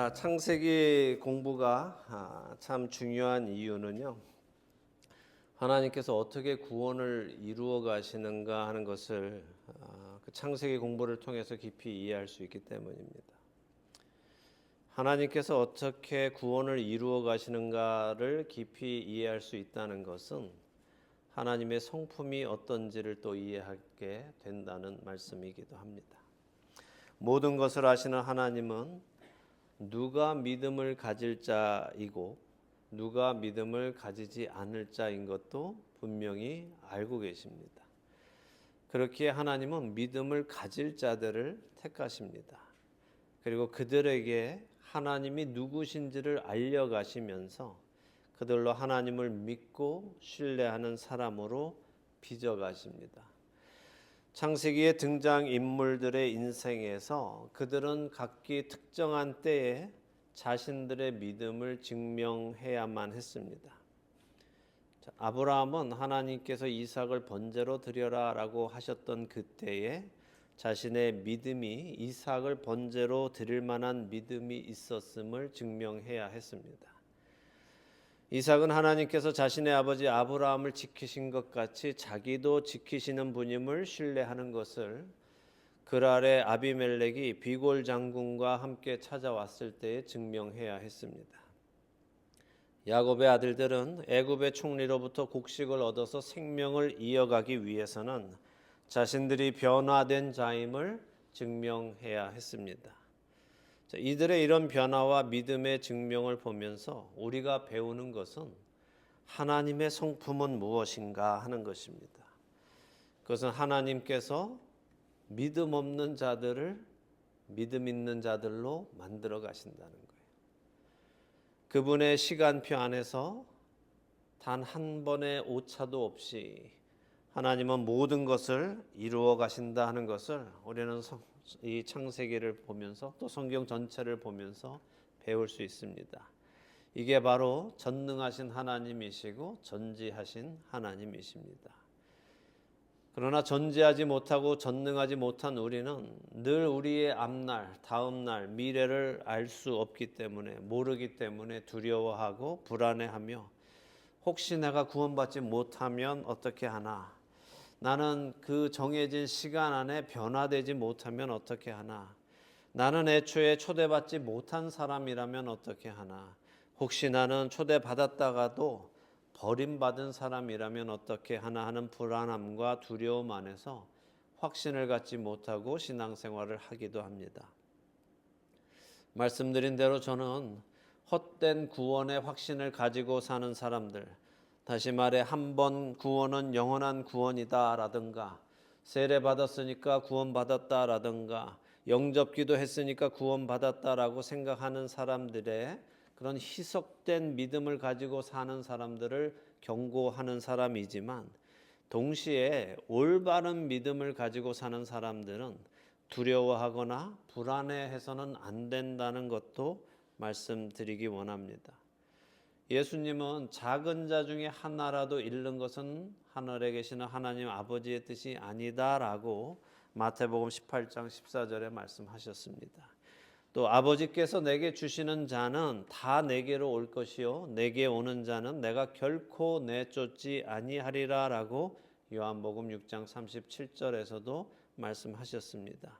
창세기 공부가 참 중요한 이유는요. 하나님께서 어떻게 구원을 이루어 가시는가 하는 것을 그 창세기 공부를 통해서 깊이 이해할 수 있기 때문입니다. 하나님께서 어떻게 구원을 이루어 가시는가를 깊이 이해할 수 있다는 것은 하나님의 성품이 어떤지를 또 이해하게 된다는 말씀이기도 합니다. 모든 것을 아시는 하나님은 누가 믿음을 가질 자이고 누가 믿음을 가지지 않을 자인 것도 분명히 알고 계십니다. 그렇기에 하나님은 믿음을 가질 자들을 택하십니다. 그리고 그들에게 하나님이 누구신지를 알려가시면서 그들로 하나님을 믿고 신뢰하는 사람으로 빚어가십니다. 창세기의 등장인물들의 인생에서 그들은 각기 특정한 때에 자신들의 믿음을 증명해야만 했습니다. 아브라함은 하나님께서 이삭을 번제로 드려라 라고 하셨던 그때에 자신의 믿음이 이삭을 번제로 드릴 만한 믿음이 있었음을 증명해야 했습니다. 이삭은 하나님께서 자신의 아버지 아브라함을 지키신 것 같이 자기도 지키시는 분임을 신뢰하는 것을 그랄의 아비멜렉이 비골 장군과 함께 찾아왔을 때에 증명해야 했습니다. 야곱의 아들들은 애굽의 총리로부터 곡식을 얻어서 생명을 이어가기 위해서는 자신들이 변화된 자임을 증명해야 했습니다. 이들의 이런 변화와 믿음의 증명을 보면서 우리가 배우는 것은 하나님의 성품은 무엇인가 하는 것입니다. 그것은 하나님께서 믿음 없는 자들을 믿음 있는 자들로 만들어 가신다는 거예요. 그분의 시간표 안에서 단 한 번의 오차도 없이 하나님은 모든 것을 이루어 가신다 하는 것을 우리는 이 창세기를 보면서 또 성경 전체를 보면서 배울 수 있습니다. 이게 바로 전능하신 하나님이시고 전지하신 하나님이십니다. 그러나 전지하지 못하고 전능하지 못한 우리는 늘 우리의 앞날, 다음날, 미래를 알 수 없기 때문에 모르기 때문에 두려워하고 불안해하며 혹시 내가 구원받지 못하면 어떻게 하나? 나는 그 정해진 시간 안에 변화되지 못하면 어떻게 하나? 나는 애초에 초대받지 못한 사람이라면 어떻게 하나? 혹시 나는 초대받았다가도 버림받은 사람이라면 어떻게 하나 하는 불안함과 두려움 안에서 확신을 갖지 못하고 신앙생활을 하기도 합니다. 말씀드린 대로 저는 헛된 구원의 확신을 가지고 사는 사람들, 다시 말해 한 번 구원은 영원한 구원이다 라든가 세례 받았으니까 구원 받았다 라든가 영접기도 했으니까 구원 받았다라고 생각하는 사람들의 그런 희석된 믿음을 가지고 사는 사람들을 경고하는 사람이지만 동시에 올바른 믿음을 가지고 사는 사람들은 두려워하거나 불안해해서는 안 된다는 것도 말씀드리기 원합니다. 예수님은 작은 자 중에 하나라도 잃는 것은 하늘에 계시는 하나님 아버지의 뜻이 아니다라고 마태복음 18장 14절에 말씀하셨습니다. 또 아버지께서 내게 주시는 자는 다 내게로 올 것이요 내게 오는 자는 내가 결코 내쫓지 아니하리라라고 요한복음 6장 37절에서도 말씀하셨습니다.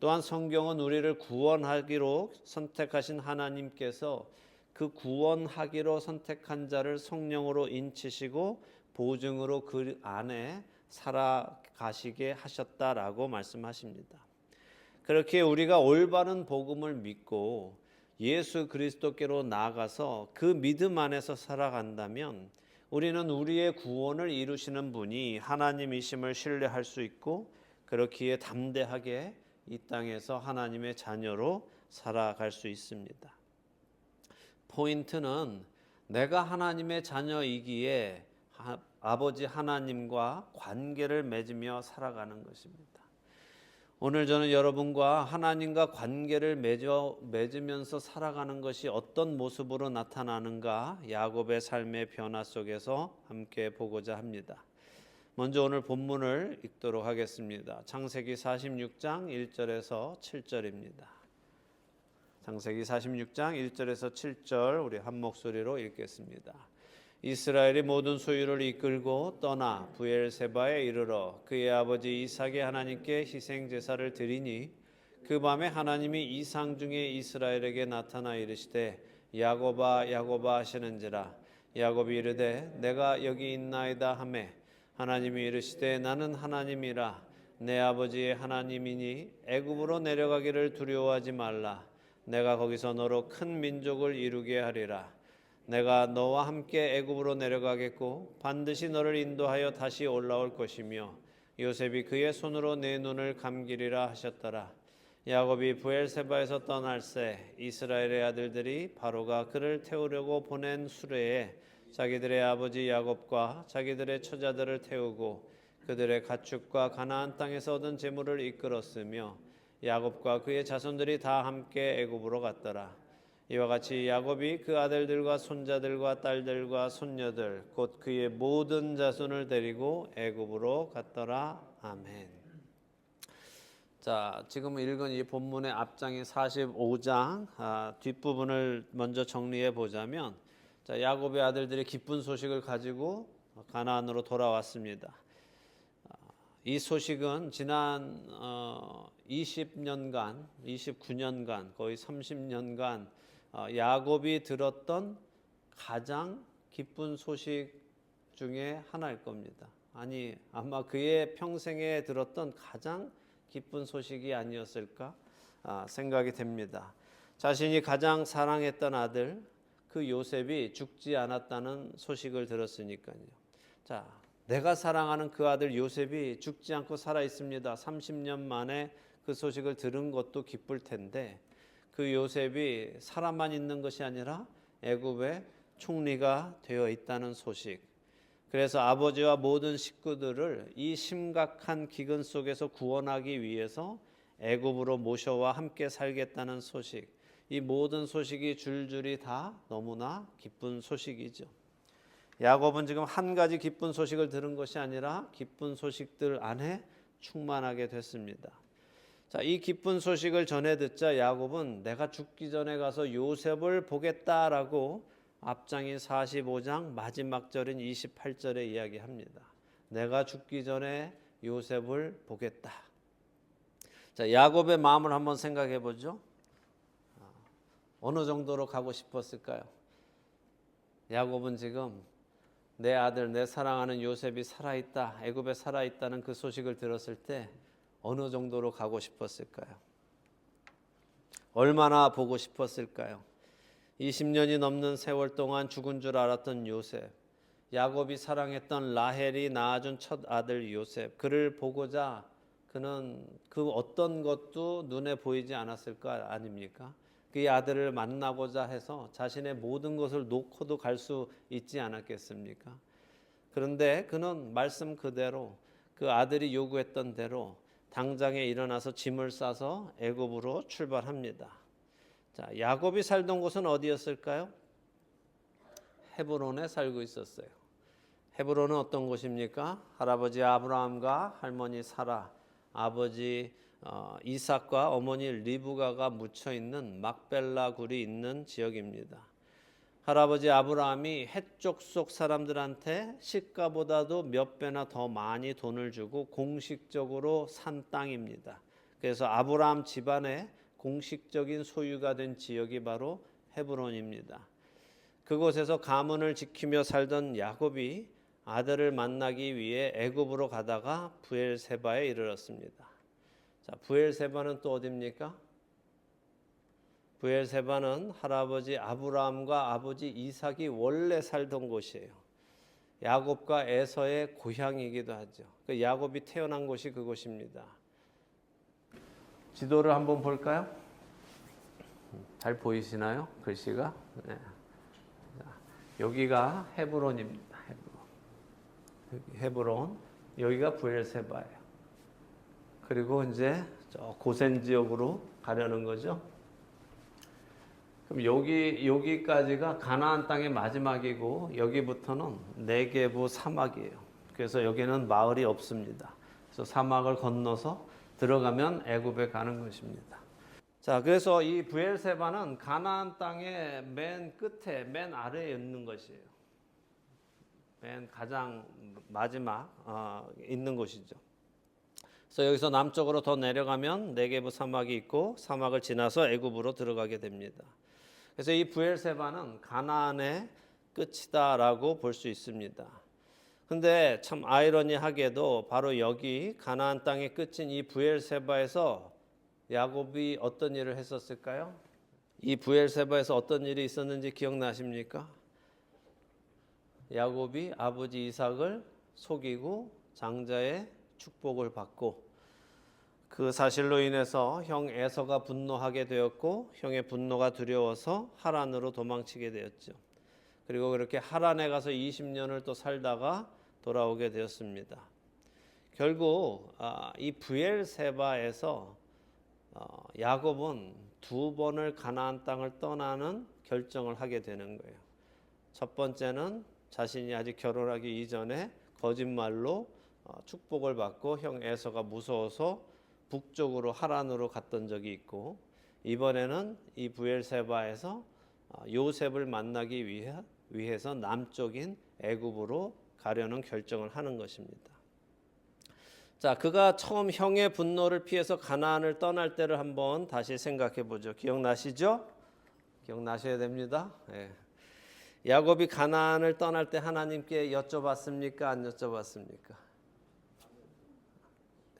또한 성경은 우리를 구원하기로 선택하신 하나님께서 그 구원하기로 선택한 자를 성령으로 인치시고 보증으로 그 안에 살아가시게 하셨다라고 말씀하십니다. 그렇게 우리가 올바른 복음을 믿고 예수 그리스도께로 나아가서 그 믿음 안에서 살아간다면 우리는 우리의 구원을 이루시는 분이 하나님이심을 신뢰할 수 있고 그렇기에 담대하게 이 땅에서 하나님의 자녀로 살아갈 수 있습니다. 포인트는 내가 하나님의 자녀이기에 아버지 하나님과 관계를 맺으며 살아가는 것입니다. 오늘 저는 여러분과 하나님과 관계를 맺으면서 살아가는 것이 어떤 모습으로 나타나는가 야곱의 삶의 변화 속에서 함께 보고자 합니다. 먼저 오늘 본문을 읽도록 하겠습니다. 창세기 46장 1절에서 7절입니다. 창세기 46장 1절에서 7절 우리 한 목소리로 읽겠습니다. 이스라엘이 모든 소유를 이끌고 떠나 브엘세바에 이르러 그의 아버지 이삭의 하나님께 희생 제사를 드리니 그 밤에 하나님이 이상 중에 이스라엘에게 나타나 이르시되 야곱아 야곱아 하시는지라. 야곱이 이르되 내가 여기 있나이다 하매 하나님이 이르시되 나는 하나님이라 내 아버지의 하나님이니 애굽으로 내려가기를 두려워하지 말라. 내가 거기서 너로 큰 민족을 이루게 하리라. 내가 너와 함께 애굽으로 내려가겠고 반드시 너를 인도하여 다시 올라올 것이며 요셉이 그의 손으로 내 눈을 감기리라 하셨더라. 야곱이 브엘세바에서 떠날새 이스라엘의 아들들이 바로가 그를 태우려고 보낸 수레에 자기들의 아버지 야곱과 자기들의 처자들을 태우고 그들의 가축과 가나안 땅에서 얻은 재물을 이끌었으며 야곱과 그의 자손들이 다 함께 애굽으로 갔더라. 이와 같이 야곱이 그 아들들과 손자들과 딸들과 손녀들 곧 그의 모든 자손을 데리고 애굽으로 갔더라. 아멘. 자, 지금 읽은 이 본문의 앞장인 45장 뒷부분을 먼저 정리해 보자면, 자, 야곱의 아들들이 기쁜 소식을 가지고 가나안으로 돌아왔습니다. 이 소식은 지난 20년간, 29년간, 거의 30년간 야곱이 들었던 가장 기쁜 소식 중에 하나일 겁니다. 아니, 아마 그의 평생에 들었던 가장 기쁜 소식이 아니었을까 생각이 됩니다. 자신이 가장 사랑했던 아들 그 요셉이 죽지 않았다는 소식을 들었으니까요. 자, 내가 사랑하는 그 아들 요셉이 죽지 않고 살아 있습니다. 30년 만에 그 소식을 들은 것도 기쁠 텐데 그 요셉이 살아만 있는 것이 아니라 애굽의 총리가 되어 있다는 소식. 그래서 아버지와 모든 식구들을 이 심각한 기근 속에서 구원하기 위해서 애굽으로 모셔와 함께 살겠다는 소식. 이 모든 소식이 줄줄이 다 너무나 기쁜 소식이죠. 야곱은 지금 한 가지 기쁜 소식을 들은 것이 아니라 기쁜 소식들 안에 충만하게 됐습니다. 자, 이 기쁜 소식을 전해 듣자 야곱은 내가 죽기 전에 가서 요셉을 보겠다라고 앞장인 45장 마지막 절인 28절에 이야기합니다. 내가 죽기 전에 요셉을 보겠다. 자, 야곱의 마음을 한번 생각해 보죠. 어느 정도로 가고 싶었을까요? 야곱은 지금 내 아들, 내 사랑하는 요셉이 살아있다, 애굽에 살아있다는 그 소식을 들었을 때 어느 정도로 가고 싶었을까요? 얼마나 보고 싶었을까요? 20년이 넘는 세월 동안 죽은 줄 알았던 요셉, 야곱이 사랑했던 라헬이 낳아준 첫 아들 요셉, 그를 보고자 그는 그 어떤 것도 눈에 보이지 않았을 거 아닙니까? 그 아들을 만나고자 해서 자신의 모든 것을 놓고도 갈 수 있지 않았겠습니까? 그런데 그는 말씀 그대로 그 아들이 요구했던 대로 당장에 일어나서 짐을 싸서 애굽으로 출발합니다. 자, 야곱이 살던 곳은 어디였을까요? 헤브론에 살고 있었어요. 헤브론은 어떤 곳입니까? 할아버지 아브라함과 할머니 사라, 아버지 이삭과 어머니 리브가가 묻혀 있는 막벨라 굴이 있는 지역입니다. 할아버지 아브라함이 해쪽 속 사람들한테 시가보다도 몇 배나 더 많이 돈을 주고 공식적으로 산 땅입니다. 그래서 아브라함 집안의 공식적인 소유가 된 지역이 바로 헤브론입니다. 그곳에서 가문을 지키며 살던 야곱이 아들을 만나기 위해 애굽으로 가다가 브엘세바에 이르렀습니다. 자, 브엘세바는 또 어디입니까? 브엘세바는 할아버지 아브라함과 아버지 이삭이 원래 살던 곳이에요. 야곱과 에서의 고향이기도 하죠. 그 야곱이 태어난 곳이 그곳입니다. 지도를 한번 볼까요? 잘 보이시나요? 글씨가? 네. 자, 여기가 헤브론입니다. 헤브론. 여기가 브엘세바예요. 그리고 이제 저 고센 지역으로 가려는 거죠. 그럼 여기까지가 가나안 땅의 마지막이고 여기부터는 네게부 사막이에요. 그래서 여기는 마을이 없습니다. 그래서 사막을 건너서 들어가면 애굽에 가는 것입니다. 자, 그래서 이 브엘세바는 가나안 땅의 맨 끝에, 맨 아래에 있는 것이에요. 맨 가장 마지막 있는 곳이죠. 그래서 여기서 남쪽으로 더 내려가면 네게브 사막이 있고 사막을 지나서 애굽으로 들어가게 됩니다. 그래서 이 브엘세바는 가나안의 끝이다라고 볼 수 있습니다. 근데 참 아이러니하게도 바로 여기 가나안 땅의 끝인 이 브엘세바에서 야곱이 어떤 일을 했었을까요? 이 브엘세바에서 어떤 일이 있었는지 기억나십니까? 야곱이 아버지 이삭을 속이고 장자의 축복을 받고 그 사실로 인해서 형 에서가 분노하게 되었고 형의 분노가 두려워서 하란으로 도망치게 되었죠. 그리고 그렇게 하란에 가서 20년을 또 살다가 돌아오게 되었습니다. 결국 이 브엘세바에서 야곱은 두 번을 가나안 땅을 떠나는 결정을 하게 되는 거예요. 첫 번째는 자신이 아직 결혼하기 이전에 거짓말로 축복을 받고 형 에서가 무서워서 북쪽으로 하란으로 갔던 적이 있고, 이번에는 이 브엘세바에서 요셉을 만나기 위해서 남쪽인 애굽으로 가려는 결정을 하는 것입니다. 자, 그가 처음 형의 분노를 피해서 가나안을 떠날 때를 한번 다시 생각해 보죠. 기억나시죠? 기억나셔야 됩니다. 네. 야곱이 가나안을 떠날 때 하나님께 여쭤봤습니까? 안 여쭤봤습니까?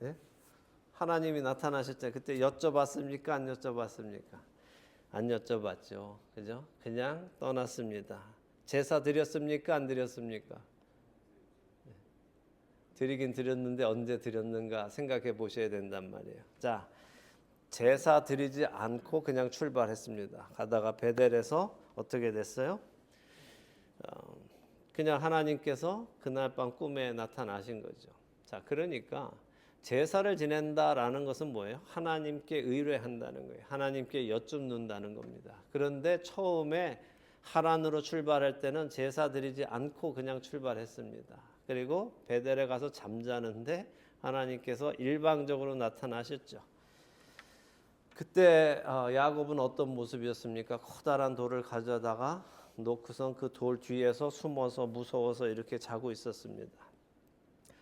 네? 하나님이 나타나셨잖아요. 그때 여쭤봤습니까? 안 여쭤봤습니까? 안 여쭤봤죠. 그죠? 그냥 떠났습니다. 제사 드렸습니까? 안 드렸습니까? 드리긴 드렸는데 언제 드렸는가 생각해 보셔야 된단 말이에요. 자, 제사 드리지 않고 그냥 출발했습니다. 가다가 베델에서 어떻게 됐어요? 그냥 하나님께서 그날 밤 꿈에 나타나신 거죠. 자, 그러니까 제사를 지낸다라는 것은 뭐예요? 하나님께 의뢰한다는 거예요. 하나님께 여쭙는다는 겁니다. 그런데 처음에 하란으로 출발할 때는 제사 드리지 않고 그냥 출발했습니다. 그리고 베델에 가서 잠자는데 하나님께서 일방적으로 나타나셨죠. 그때 야곱은 어떤 모습이었습니까? 커다란 돌을 가져다가 놓고선 그 돌 뒤에서 숨어서 무서워서 이렇게 자고 있었습니다.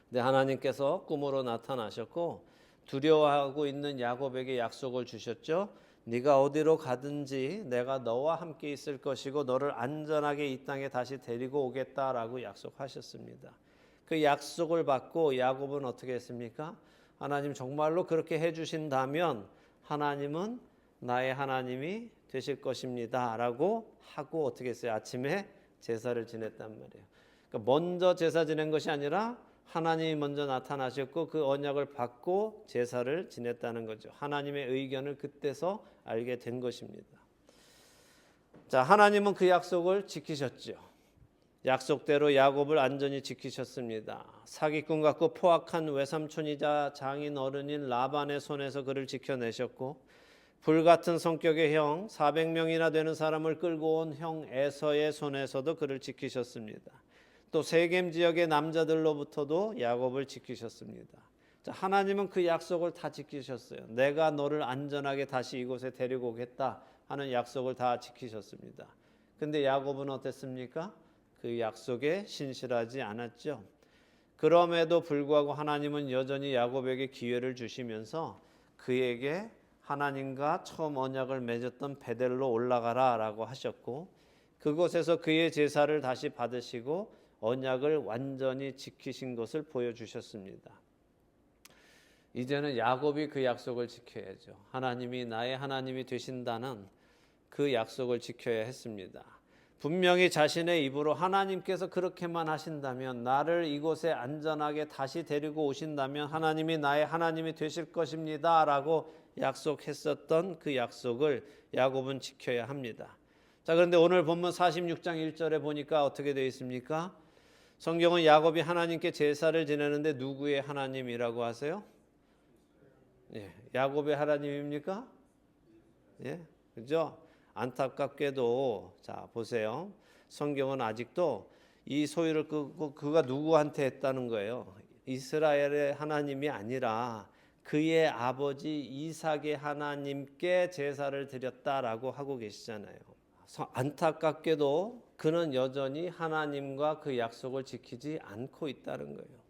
근데 하나님께서 꿈으로 나타나셨고 두려워하고 있는 야곱에게 약속을 주셨죠. 네가 어디로 가든지 내가 너와 함께 있을 것이고 너를 안전하게 이 땅에 다시 데리고 오겠다라고 약속하셨습니다. 그 약속을 받고 야곱은 어떻게 했습니까? 하나님 정말로 그렇게 해주신다면 하나님은 나의 하나님이 되실 것입니다 라고 하고 어떻게 했어요? 아침에 제사를 지냈단 말이에요. 그러니까 먼저 제사 지낸 것이 아니라 하나님이 먼저 나타나셨고 그 언약을 받고 제사를 지냈다는 거죠. 하나님의 의견을 그때서 알게 된 것입니다. 자, 하나님은 그 약속을 지키셨죠. 약속대로 야곱을 안전히 지키셨습니다. 사기꾼 같고 포악한 외삼촌이자 장인 어른인 라반의 손에서 그를 지켜내셨고 불같은 성격의 형 400명이나 되는 사람을 끌고 온 형 에서의 손에서도 그를 지키셨습니다. 또 세겜 지역의 남자들로부터도 야곱을 지키셨습니다. 자, 하나님은 그 약속을 다 지키셨어요. 내가 너를 안전하게 다시 이곳에 데리고 오겠다 하는 약속을 다 지키셨습니다. 근데 야곱은 어땠습니까? 그 약속에 신실하지 않았죠. 그럼에도 불구하고 하나님은 여전히 야곱에게 기회를 주시면서 그에게 하나님과 처음 언약을 맺었던 베델로 올라가라라고 하셨고 그곳에서 그의 제사를 다시 받으시고 언약을 완전히 지키신 것을 보여주셨습니다. 이제는 야곱이 그 약속을 지켜야죠. 하나님이 나의 하나님이 되신다는 그 약속을 지켜야 했습니다. 분명히 자신의 입으로 하나님께서 그렇게만 하신다면 나를 이곳에 안전하게 다시 데리고 오신다면 하나님이 나의 하나님이 되실 것입니다 라고 약속했었던 그 약속을 야곱은 지켜야 합니다. 자, 그런데 오늘 본문 46장 1절에 보니까 어떻게 되어 있습니까? 성경은 야곱이 하나님께 제사를 지내는데 누구의 하나님이라고 하세요? 예, 야곱의 하나님입니까? 예, 그죠? 안타깝게도 자 보세요. 성경은 아직도 이 소유를 그가 누구한테 했다는 거예요. 이스라엘의 하나님이 아니라 그의 아버지 이삭의 하나님께 제사를 드렸다라고 하고 계시잖아요. 안타깝게도 그는 여전히 하나님과 그 약속을 지키지 않고 있다는 거예요.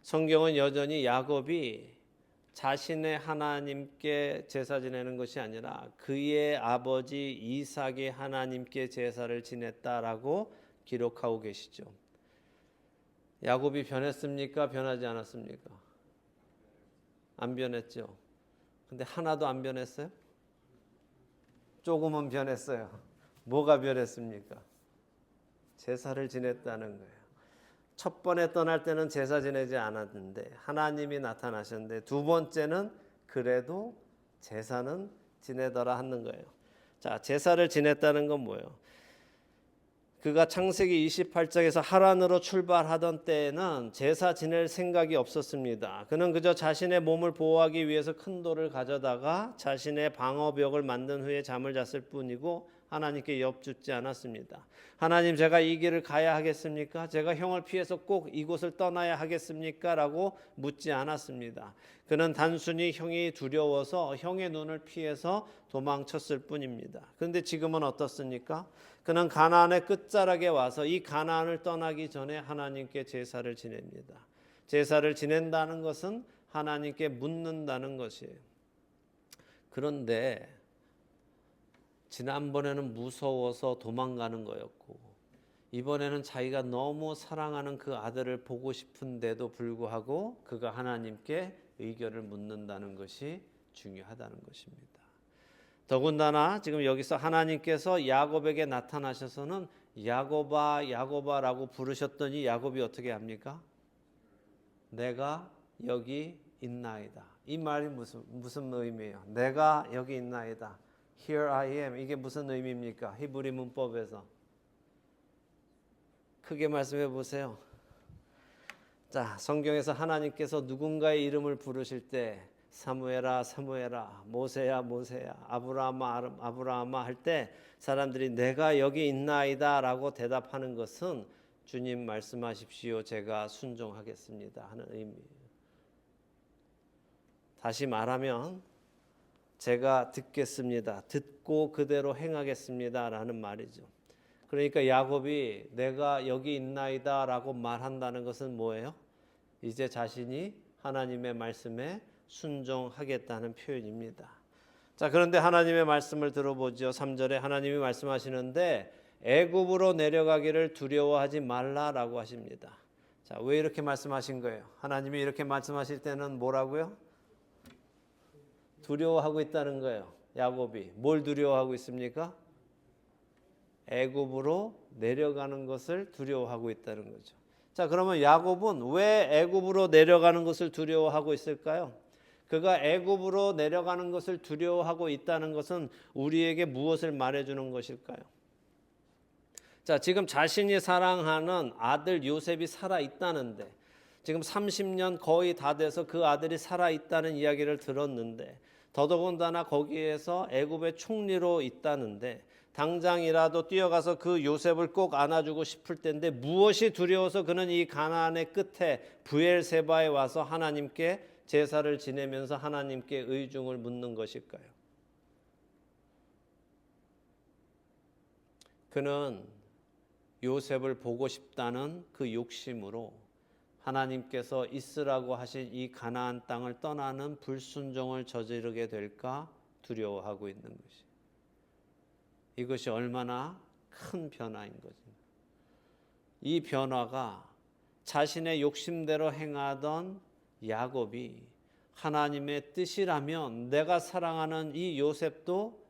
성경은 여전히 야곱이 자신의 하나님께 제사 지내는 것이 아니라 그의 아버지 이삭의 하나님께 제사를 지냈다라고 기록하고 계시죠. 야곱이 변했습니까? 변하지 않았습니까? 안 변했죠. 근데 하나도 안 변했어요? 조금은 변했어요. 뭐가 변했습니까? 제사를 지냈다는 거예요. 첫 번에 떠날 때는 제사 지내지 않았는데 하나님이 나타나셨는데 두 번째는 그래도 제사는 지내더라 하는 거예요. 자, 제사를 지냈다는 건 뭐예요? 그가 창세기 28장에서 하란으로 출발하던 때에는 제사 지낼 생각이 없었습니다. 그는 그저 자신의 몸을 보호하기 위해서 큰 돌을 가져다가 자신의 방어벽을 만든 후에 잠을 잤을 뿐이고 하나님께 엽죽지 않았습니다. 하나님, 제가 이 길을 가야 하겠습니까? 제가 형을 피해서 꼭 이곳을 떠나야 하겠습니까? 라고 묻지 않았습니다. 그는 단순히 형이 두려워서 형의 눈을 피해서 도망쳤을 뿐입니다. 그런데 지금은 어떻습니까? 그는 가나안의 끝자락에 와서 이 가나안을 떠나기 전에 하나님께 제사를 지냅니다. 제사를 지낸다는 것은 하나님께 묻는다는 것이에요. 그런데 지난번에는 무서워서 도망가는 거였고 이번에는 자기가 너무 사랑하는 그 아들을 보고 싶은데도 불구하고 그가 하나님께 의견을 묻는다는 것이 중요하다는 것입니다. 더군다나 지금 여기서 하나님께서 야곱에게 나타나셔서는 야곱아 야곱아라고 부르셨더니 야곱이 어떻게 합니까? 내가 여기 있나이다. 이 말이 무슨 의미예요? 내가 여기 있나이다. Here I am. 이게 무슨 의미입니까? 히브리 문법에서 크게 말씀해 보세요. 자, 성경에서 하나님께서 누군가의 이름을 부르실 때 사무엘아 사무엘아, 모세야 모세야, 아브라함아 아브라함아 할 때 사람들이 내가 여기 있나이다 라고 대답하는 것은 주님 말씀하십시오, 제가 순종하겠습니다 하는 의미예요. 다시 말하면 제가 듣겠습니다, 듣고 그대로 행하겠습니다 라는 말이죠. 그러니까 야곱이 내가 여기 있나이다 라고 말한다는 것은 뭐예요? 이제 자신이 하나님의 말씀에 순종하겠다는 표현입니다. 자, 그런데 하나님의 말씀을 들어보죠. 3절에 하나님이 말씀하시는데 애굽으로 내려가기를 두려워하지 말라라고 하십니다. 자, 왜 이렇게 말씀하신 거예요? 하나님이 이렇게 말씀하실 때는 뭐라고요? 두려워하고 있다는 거예요. 야곱이 뭘 두려워하고 있습니까? 애굽으로 내려가는 것을 두려워하고 있다는 거죠. 자, 그러면 야곱은 왜 애굽으로 내려가는 것을 두려워하고 있을까요? 그가 애굽으로 내려가는 것을 두려워하고 있다는 것은 우리에게 무엇을 말해주는 것일까요? 자, 지금 자신이 사랑하는 아들 요셉이 살아있다는데 지금 30년 거의 다 돼서 그 아들이 살아있다는 이야기를 들었는데 더더군다나 거기에서 애굽의 총리로 있다는데 당장이라도 뛰어가서 그 요셉을 꼭 안아주고 싶을 텐데 무엇이 두려워서 그는 이 가나안의 끝에 브엘세바에 와서 하나님께 제사를 지내면서 하나님께 의중을 묻는 것일까요? 그는 요셉을 보고 싶다는 그 욕심으로 하나님께서 있으라고 하신 이 가나안 땅을 떠나는 불순종을 저지르게 될까 두려워하고 있는 것이. 이것이 얼마나 큰 변화인 거지. 이 변화가 자신의 욕심대로 행하던 야곱이 하나님의 뜻이라면 내가 사랑하는 이 요셉도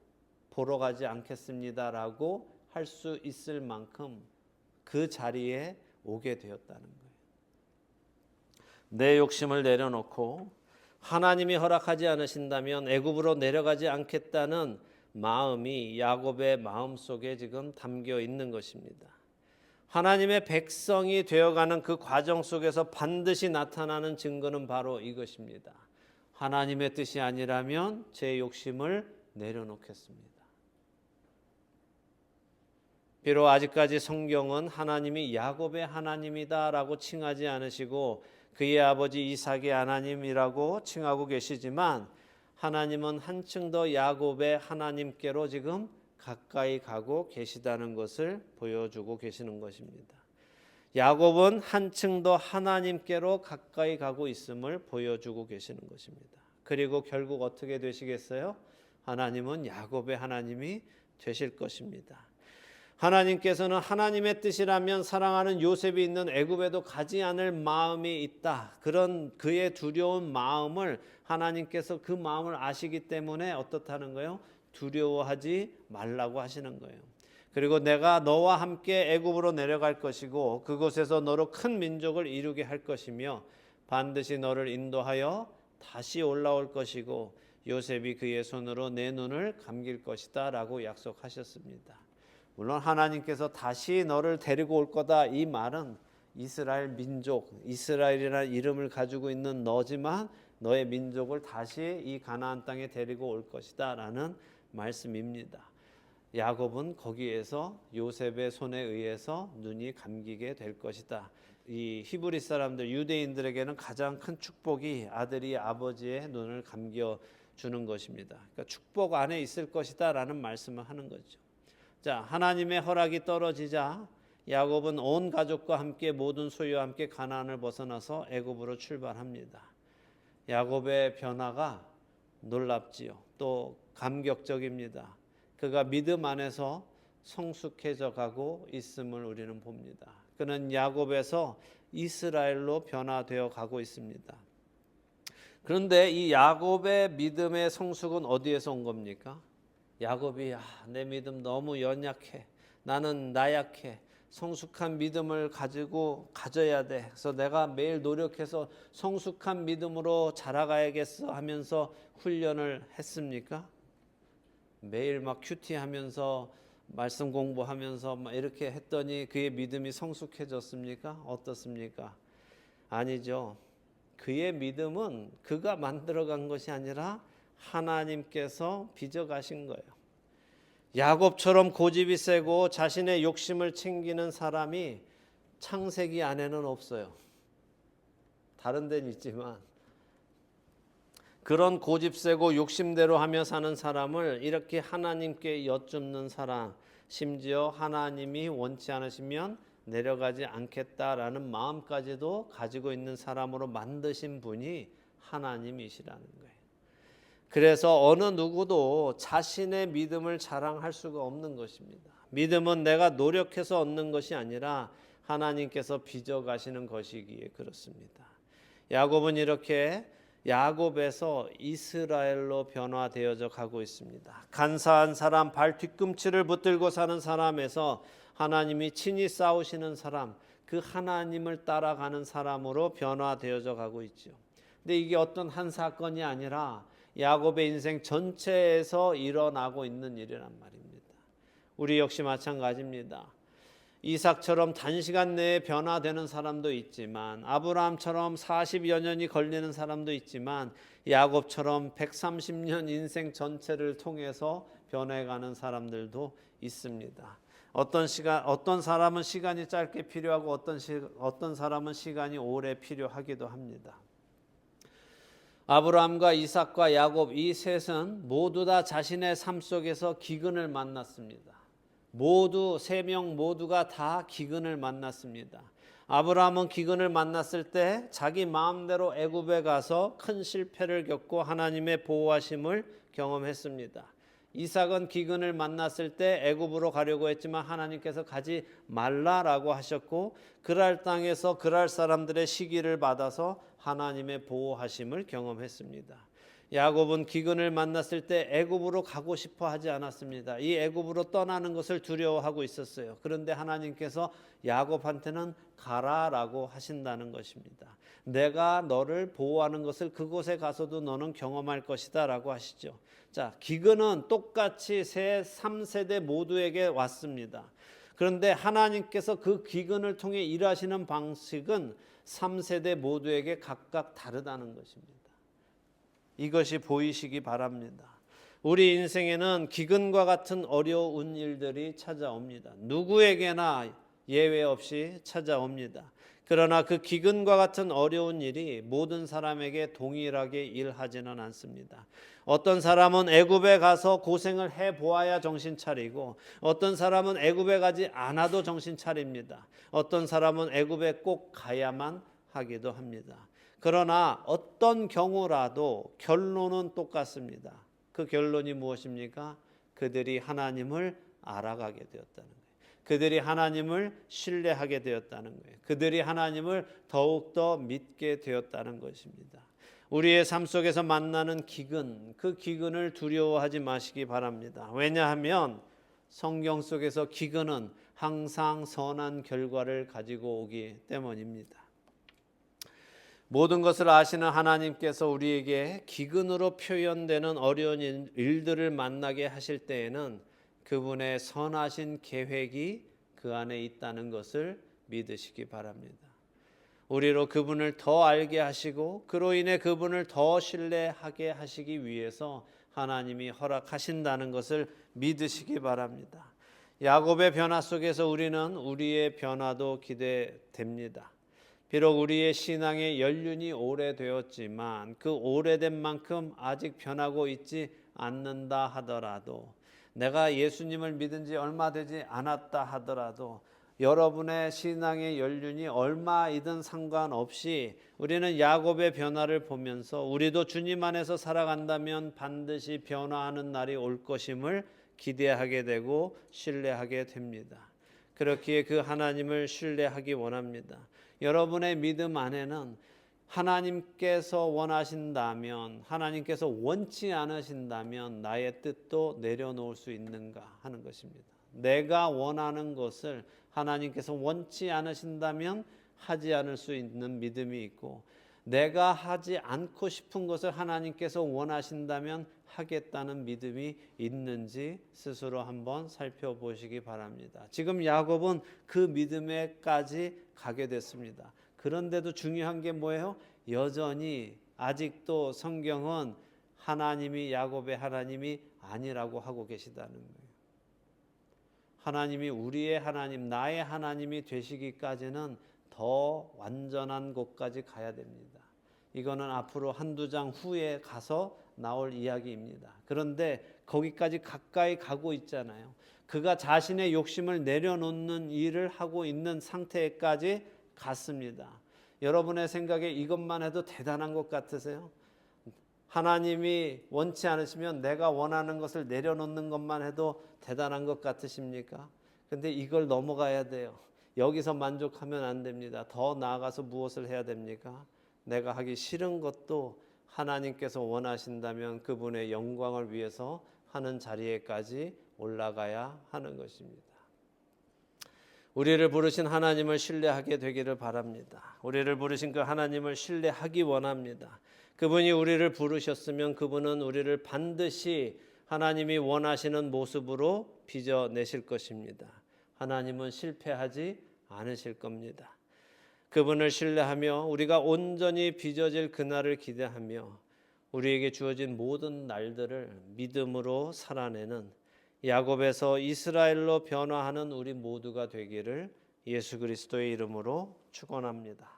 보러 가지 않겠습니다라고 할 수 있을 만큼 그 자리에 오게 되었다는 거예요. 내 욕심을 내려놓고 하나님이 허락하지 않으신다면 애굽으로 내려가지 않겠다는 마음이 야곱의 마음속에 지금 담겨 있는 것입니다. 하나님의 백성이 되어가는 그 과정 속에서 반드시 나타나는 증거는 바로 이것입니다. 하나님의 뜻이 아니라면 제 욕심을 내려놓겠습니다. 비록 아직까지 성경은 하나님이 야곱의 하나님이다라고 칭하지 않으시고 그의 아버지 이삭의 하나님이라고 칭하고 계시지만 하나님은 한층 더 야곱의 하나님께로 지금 가까이 가고 계시다는 것을 보여주고 계시는 것입니다. 야곱은 한층 더 하나님께로 가까이 가고 있음을 보여주고 계시는 것입니다. 그리고 결국 어떻게 되시겠어요? 하나님은 야곱의 하나님이 되실 것입니다. 하나님께서는 하나님의 뜻이라면 사랑하는 요셉이 있는 애굽에도 가지 않을 마음이 있다. 그런 그의 두려운 마음을 하나님께서 그 마음을 아시기 때문에 어떻다는 거예요? 두려워하지 말라고 하시는 거예요. 그리고 내가 너와 함께 애굽으로 내려갈 것이고 그곳에서 너로 큰 민족을 이루게 할 것이며 반드시 너를 인도하여 다시 올라올 것이고 요셉이 그의 손으로 내 눈을 감길 것이다 라고 약속하셨습니다. 물론 하나님께서 다시 너를 데리고 올 거다, 이 말은 이스라엘 민족, 이스라엘이라는 이름을 가지고 있는 너지만 너의 민족을 다시 이 가나안 땅에 데리고 올 것이다 라는 말씀입니다. 야곱은 거기에서 요셉의 손에 의해서 눈이 감기게 될 것이다. 이 히브리 사람들, 유대인들에게는 가장 큰 축복이 아들이 아버지의 눈을 감겨 주는 것입니다. 그러니까 축복 안에 있을 것이다 라는 말씀을 하는 거죠. 자, 하나님의 허락이 떨어지자 야곱은 온 가족과 함께 모든 소유와 함께 가나안을 벗어나서 애굽으로 출발합니다. 야곱의 변화가 놀랍지요. 또 감격적입니다. 그가 믿음 안에서 성숙해져 가고 있음을 우리는 봅니다. 그는 야곱에서 이스라엘로 변화되어 가고 있습니다. 그런데 이 야곱의 믿음의 성숙은 어디에서 온 겁니까? 야곱이 내 믿음 너무 연약해. 나는 나약해. 성숙한 믿음을 가져야 돼. 그래서 내가 매일 노력해서 성숙한 믿음으로 자라가야겠어 하면서 훈련을 했습니까? 매일 막 큐티하면서 말씀 공부하면서 막 이렇게 했더니 그의 믿음이 성숙해졌습니까? 어떻습니까? 아니죠. 그의 믿음은 그가 만들어간 것이 아니라 하나님께서 빚어가신 거예요. 야곱처럼 고집이 세고 자신의 욕심을 챙기는 사람이 창세기 안에는 없어요. 다른 데는 있지만 그런 고집 세고 욕심대로 하며 사는 사람을 이렇게 하나님께 여쭙는 사람, 심지어 하나님이 원치 않으시면 내려가지 않겠다라는 마음까지도 가지고 있는 사람으로 만드신 분이 하나님이시라는 거예요. 그래서 어느 누구도 자신의 믿음을 자랑할 수가 없는 것입니다. 믿음은 내가 노력해서 얻는 것이 아니라 하나님께서 빚어가시는 것이기에 그렇습니다. 야곱은 이렇게 야곱에서 이스라엘로 변화되어져 가고 있습니다. 간사한 사람, 발 뒤꿈치를 붙들고 사는 사람에서 하나님이 친히 싸우시는 사람, 그 하나님을 따라가는 사람으로 변화되어져 가고 있죠. 근데 이게 어떤 한 사건이 아니라 야곱의 인생 전체에서 일어나고 있는 일이란 말입니다. 우리 역시 마찬가지입니다. 이삭처럼 단시간 내에 변화되는 사람도 있지만, 아브라함처럼 40여 년이 걸리는 사람도 있지만, 야곱처럼 130년 인생 전체를 통해서 변해가는 사람들도 있습니다. 어떤 사람은 시간이 짧게 필요하고 어떤 사람은 시간이 오래 필요하기도 합니다. 아브라함과 이삭과 야곱, 이 셋은 모두 다 자신의 삶 속에서 기근을 만났습니다. 세 명 모두가 다 기근을 만났습니다. 아브라함은 기근을 만났을 때 자기 마음대로 애굽에 가서 큰 실패를 겪고 하나님의 보호하심을 경험했습니다. 이삭은 기근을 만났을 때 애굽으로 가려고 했지만 하나님께서 가지 말라라고 하셨고, 그랄 땅에서 그랄 사람들의 시기를 받아서 하나님의 보호하심을 경험했습니다. 야곱은 기근을 만났을 때 애굽으로 가고 싶어 하지 않았습니다. 이 애굽으로 떠나는 것을 두려워하고 있었어요. 그런데 하나님께서 야곱한테는 가라라고 하신다는 것입니다. 내가 너를 보호하는 것을 그곳에 가서도 너는 경험할 것이다 라고 하시죠. 자, 기근은 똑같이 3세대 모두에게 왔습니다. 그런데 하나님께서 그 기근을 통해 일하시는 방식은 3세대 모두에게 각각 다르다는 것입니다. 이것이 보이시기 바랍니다. 우리 인생에는 기근과 같은 어려운 일들이 찾아옵니다. 누구에게나 예외 없이 찾아옵니다. 그러나 그 기근과 같은 어려운 일이 모든 사람에게 동일하게 일하지는 않습니다. 어떤 사람은 애굽에 가서 고생을 해 보아야 정신 차리고, 어떤 사람은 애굽에 가지 않아도 정신 차립니다. 어떤 사람은 애굽에 꼭 가야만 하기도 합니다. 그러나 어떤 경우라도 결론은 똑같습니다. 그 결론이 무엇입니까? 그들이 하나님을 알아가게 되었다는 거예요. 그들이 하나님을 신뢰하게 되었다는 거예요. 그들이 하나님을 더욱더 믿게 되었다는 것입니다. 우리의 삶 속에서 만나는 기근, 그 기근을 두려워하지 마시기 바랍니다. 왜냐하면 성경 속에서 기근은 항상 선한 결과를 가지고 오기 때문입니다. 모든 것을 아시는 하나님께서 우리에게 기근으로 표현되는 어려운 일들을 만나게 하실 때에는 그분의 선하신 계획이 그 안에 있다는 것을 믿으시기 바랍니다. 우리로 그분을 더 알게 하시고 그로 인해 그분을 더 신뢰하게 하시기 위해서 하나님이 허락하신다는 것을 믿으시기 바랍니다. 야곱의 변화 속에서 우리는 우리의 변화도 기대됩니다. 비록 우리의 신앙의 연륜이 오래되었지만 그 오래된 만큼 아직 변하고 있지 않는다 하더라도, 내가 예수님을 믿은 지 얼마 되지 않았다 하더라도, 여러분의 신앙의 연륜이 얼마이든 상관없이 우리는 야곱의 변화를 보면서 우리도 주님 안에서 살아간다면 반드시 변화하는 날이 올 것임을 기대하게 되고 신뢰하게 됩니다. 그렇기에 그 하나님을 신뢰하기 원합니다. 여러분의 믿음 안에는 하나님께서 원하신다면, 하나님께서 원치 않으신다면 나의 뜻도 내려놓을 수 있는가 하는 것입니다. 내가 원하는 것을 하나님께서 원치 않으신다면 하지 않을 수 있는 믿음이 있고, 내가 하지 않고 싶은 것을 하나님께서 원하신다면 하겠다는 믿음이 있는지 스스로 한번 살펴보시기 바랍니다. 지금 야곱은 그 믿음에까지 가게 됐습니다. 그런데도 중요한 게 뭐예요? 여전히 아직도 성경은 하나님이 야곱의 하나님이 아니라고 하고 계시다는 거예요. 하나님이 우리의 하나님, 나의 하나님이 되시기까지는 더 완전한 곳까지 가야 됩니다. 이거는 앞으로 한두 장 후에 가서 나올 이야기입니다. 그런데 거기까지 가까이 가고 있잖아요. 그가 자신의 욕심을 내려놓는 일을 하고 있는 상태까지 갔습니다. 여러분의 생각에 이것만 해도 대단한 것 같으세요? 하나님이 원치 않으시면 내가 원하는 것을 내려놓는 것만 해도 대단한 것 같으십니까? 근데 이걸 넘어가야 돼요. 여기서 만족하면 안 됩니다. 더 나아가서 무엇을 해야 됩니까? 내가 하기 싫은 것도 하나님께서 원하신다면 그분의 영광을 위해서 하는 자리에까지 올라가야 하는 것입니다. 우리를 부르신 하나님을 신뢰하게 되기를 바랍니다. 우리를 부르신 그 하나님을 신뢰하기 원합니다. 그분이 우리를 부르셨으면 그분은 우리를 반드시 하나님이 원하시는 모습으로 빚어내실 것입니다. 하나님은 실패하지 않으실 겁니다. 그분을 신뢰하며 우리가 온전히 빚어질 그날을 기대하며 우리에게 주어진 모든 날들을 믿음으로 살아내는 야곱에서 이스라엘로 변화하는 우리 모두가 되기를 예수 그리스도의 이름으로 축원합니다.